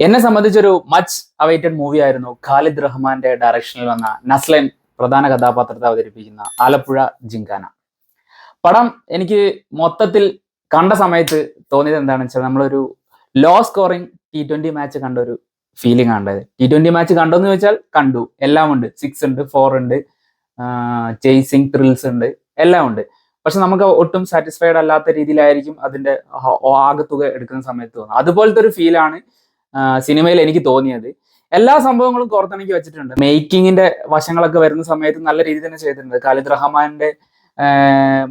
എന്നെ സംബന്ധിച്ചൊരു much awaited movie ആയിരുന്നു ഖാലിദ് റഹ്മാന്റെ ഡയറക്ഷനിൽ വന്ന നസ്ലൻ പ്രധാന കഥാപാത്രത്തെ അവതരിപ്പിക്കുന്ന ആലപ്പുഴ ജിങ്കാന. പടം എനിക്ക് മൊത്തത്തിൽ കണ്ട സമയത്ത് തോന്നിയത് എന്താണെന്ന് വെച്ചാൽ നമ്മളൊരു ലോ സ്കോറിംഗ് T20 മാച്ച് കണ്ട ഒരു ഫീലിംഗ് ആണ്. T20 മാച്ച് കണ്ടോന്ന് ചോദിച്ചാൽ കണ്ടു, എല്ലാം ഉണ്ട്. 6 ഉണ്ട്, 4 ഉണ്ട്, ചേസിങ് ത്രിൽസ് ഉണ്ട്, എല്ലാം ഉണ്ട്. പക്ഷെ നമുക്ക് ഒട്ടും സാറ്റിസ്ഫൈഡ് അല്ലാത്ത രീതിയിലായിരിക്കും അതിന്റെ ആകത്തുക എടുക്കുന്ന സമയത്ത് തോന്നുന്നത്. അതുപോലത്തെ ഒരു ഫീലാണ് സിനിമയിൽ എനിക്ക് തോന്നിയത്. എല്ലാ സംഭവങ്ങളും കോർത്തിണക്കി വെച്ചിട്ടുണ്ട്. മേക്കിങ്ങിന്റെ വശങ്ങളൊക്കെ വരുന്ന സമയത്ത് നല്ല രീതിയിൽ തന്നെ ചെയ്തിട്ടുണ്ട്. ഖാലിദ് റഹ്മാന്റെ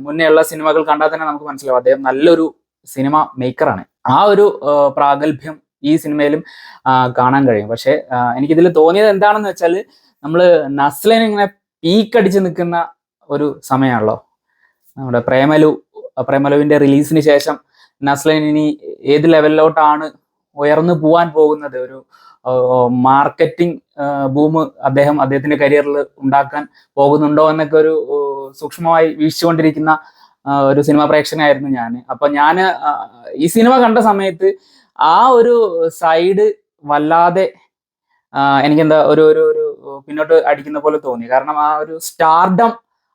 മുന്നേ ഉള്ള സിനിമകൾ കണ്ടാൽ തന്നെ നമുക്ക് മനസ്സിലാവും അദ്ദേഹം നല്ലൊരു സിനിമ മേക്കറാണ്. ആ ഒരു പ്രാഗൽഭ്യം ഈ സിനിമയിലും കാണാൻ കഴിയും. പക്ഷെ എനിക്കിതിൽ തോന്നിയത് എന്താണെന്ന് വെച്ചാൽ, നമ്മള് നസ്ലൻ ഇങ്ങനെ പീക്കടിച്ച് നിൽക്കുന്ന ഒരു സമയമാണല്ലോ നമ്മുടെ പ്രേമലുവിന്റെ റിലീസിന് ശേഷം. നസ്ലൻ ഇനി ഏത് ലെവലിലോട്ടാണ് ഉയർന്നു പോവാൻ പോകുന്നത്, ഒരു മാർക്കറ്റിംഗ് ബൂം അദ്ദേഹത്തിന്റെ കരിയറിൽ ഉണ്ടാക്കാൻ പോകുന്നുണ്ടോ എന്നൊക്കെ ഒരു സൂക്ഷ്മമായി വീക്ഷിച്ചുകൊണ്ടിരിക്കുന്ന ഒരു സിനിമാ പ്രേക്ഷകനായിരുന്നു ഞാൻ. അപ്പൊ ഞാൻ ഈ സിനിമ കണ്ട സമയത്ത് ആ ഒരു സൈഡ് വല്ലാതെ എനിക്കെന്താ ഒരു ഒരു ഒരു പിന്നോട്ട് അടിക്കുന്ന പോലെ തോന്നി. കാരണം ആ ഒരു സ്റ്റാർഡം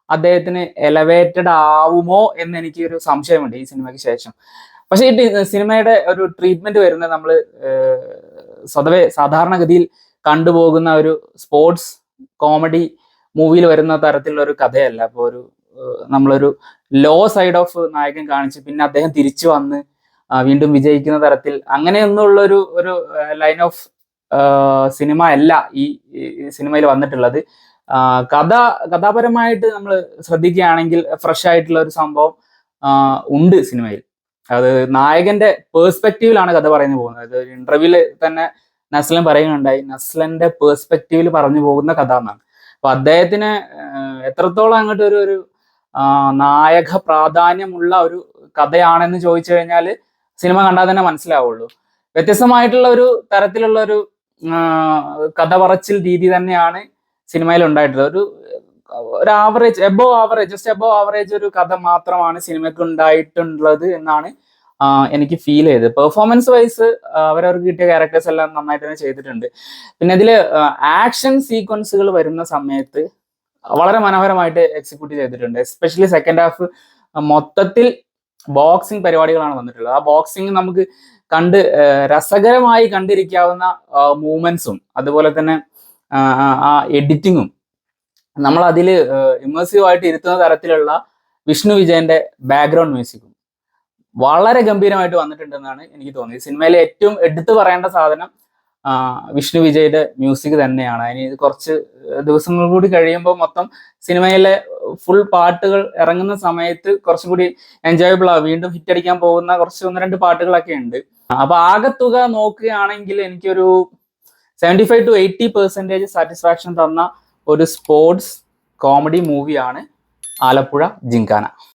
അദ്ദേഹത്തിന് എലവേറ്റഡ് ആവുമോ എന്ന് എനിക്ക് ഒരു സംശയമുണ്ട് ഈ സിനിമയ്ക്ക് ശേഷം. പക്ഷേ ഈ സിനിമയുടെ ഒരു ട്രീറ്റ്മെന്റ് വരുന്നത് നമ്മൾ സ്വതവേ സാധാരണഗതിയിൽ കണ്ടുപോകുന്ന ഒരു സ്പോർട്സ് കോമഡി മൂവിയിൽ വരുന്ന തരത്തിലുള്ള ഒരു കഥയല്ല. അപ്പോൾ നമ്മളൊരു ലോ സൈഡ് ഓഫ് നായകൻ കാണിച്ച് പിന്നെ അദ്ദേഹം തിരിച്ചു വന്ന് വീണ്ടും വിജയിക്കുന്ന തരത്തിൽ അങ്ങനെയൊന്നുള്ള ഒരു ലൈൻ ഓഫ് സിനിമ അല്ല ഈ സിനിമയിൽ വന്നിട്ടുള്ളത്. കഥാപരമായിട്ട് നമ്മൾ ശ്രദ്ധിക്കുകയാണെങ്കിൽ ഫ്രഷ് ആയിട്ടുള്ള ഒരു സംഭവം ഉണ്ട് സിനിമയിൽ. അത് നായകന്റെ പേഴ്സ്പെക്റ്റീവിലാണ് കഥ പറഞ്ഞു പോകുന്നത്. ഒരു ഇന്റർവ്യൂവില് തന്നെ നസ്ലൻ പറയുകയുണ്ടായി, നസ്ലന്റെ പേഴ്സ്പെക്റ്റീവിൽ പറഞ്ഞു പോകുന്ന കഥ എന്നാണ്. അപ്പൊ അദ്ദേഹത്തിന് എത്രത്തോളം അങ്ങോട്ട് ഒരു നായക പ്രാധാന്യമുള്ള ഒരു കഥയാണെന്ന് ചോദിച്ചു കഴിഞ്ഞാൽ സിനിമ കണ്ടാൽ തന്നെ മനസ്സിലാവുള്ളൂ. വ്യത്യസ്തമായിട്ടുള്ള ഒരു തരത്തിലുള്ള ഒരു കഥ പറച്ചിൽ രീതി തന്നെയാണ് സിനിമയിൽ ഉണ്ടായിട്ടുള്ളത്. ഒരു ആവറേജ് ജസ്റ്റ് എബോ ആവറേജ് ഒരു കഥ മാത്രമാണ് സിനിമയ്ക്ക് ഉണ്ടായിട്ടുള്ളത് എന്നാണ് എനിക്ക് ഫീൽ ചെയ്തത്. പെർഫോമൻസ് വൈസ് അവരവർക്ക് കിട്ടിയ ക്യാരക്ടേഴ്സ് എല്ലാം നന്നായിട്ട് തന്നെ ചെയ്തിട്ടുണ്ട്. പിന്നെ ഇതിൽ ആക്ഷൻ സീക്വൻസുകൾ വരുന്ന സമയത്ത് വളരെ മനോഹരമായിട്ട് എക്സിക്യൂട്ട് ചെയ്തിട്ടുണ്ട്. എസ്പെഷ്യലി സെക്കൻഡ് ഹാഫ് മൊത്തത്തിൽ ബോക്സിംഗ് പരിപാടികളാണ് വന്നിട്ടുള്ളത്. ആ ബോക്സിംഗ് നമുക്ക് രസകരമായി കണ്ടിരിക്കാവുന്ന മൂവ്മെന്റ്സും അതുപോലെ തന്നെ ആ എഡിറ്റിങ്ങും നമ്മൾ അതിൽ ഇമേഴ്സീവ് ആയിട്ട് ഇരുത്തുന്ന തരത്തിലുള്ള വിഷ്ണു വിജയന്റെ ബാക്ക്ഗ്രൗണ്ട് മ്യൂസിക്കും വളരെ ഗംഭീരമായിട്ട് വന്നിട്ടുണ്ടെന്നാണ് എനിക്ക് തോന്നിയത്. സിനിമയിലെ ഏറ്റവും എടുത്തു പറയേണ്ട സാധനം വിഷ്ണു വിജയുടെ മ്യൂസിക് തന്നെയാണ്. അതിന് കുറച്ച് ദിവസങ്ങൾ കൂടി കഴിയുമ്പോൾ മൊത്തം സിനിമയിലെ ഫുൾ പാട്ടുകൾ ഇറങ്ങുന്ന സമയത്ത് കുറച്ചും കൂടി എൻജോയബിൾ ആവും. വീണ്ടും ഹിറ്റ് അടിക്കാൻ പോകുന്ന കുറച്ച് 1-2 പാട്ടുകളൊക്കെ ഉണ്ട്. അപ്പൊ ആകെത്തുക നോക്കുകയാണെങ്കിൽ എനിക്കൊരു 75 to 80% സാറ്റിസ്ഫാക്ഷൻ തന്ന ഒരു സ്പോർട്സ് കോമഡി മൂവിയാണ് ആലപ്പുഴ ജിങ്കാന.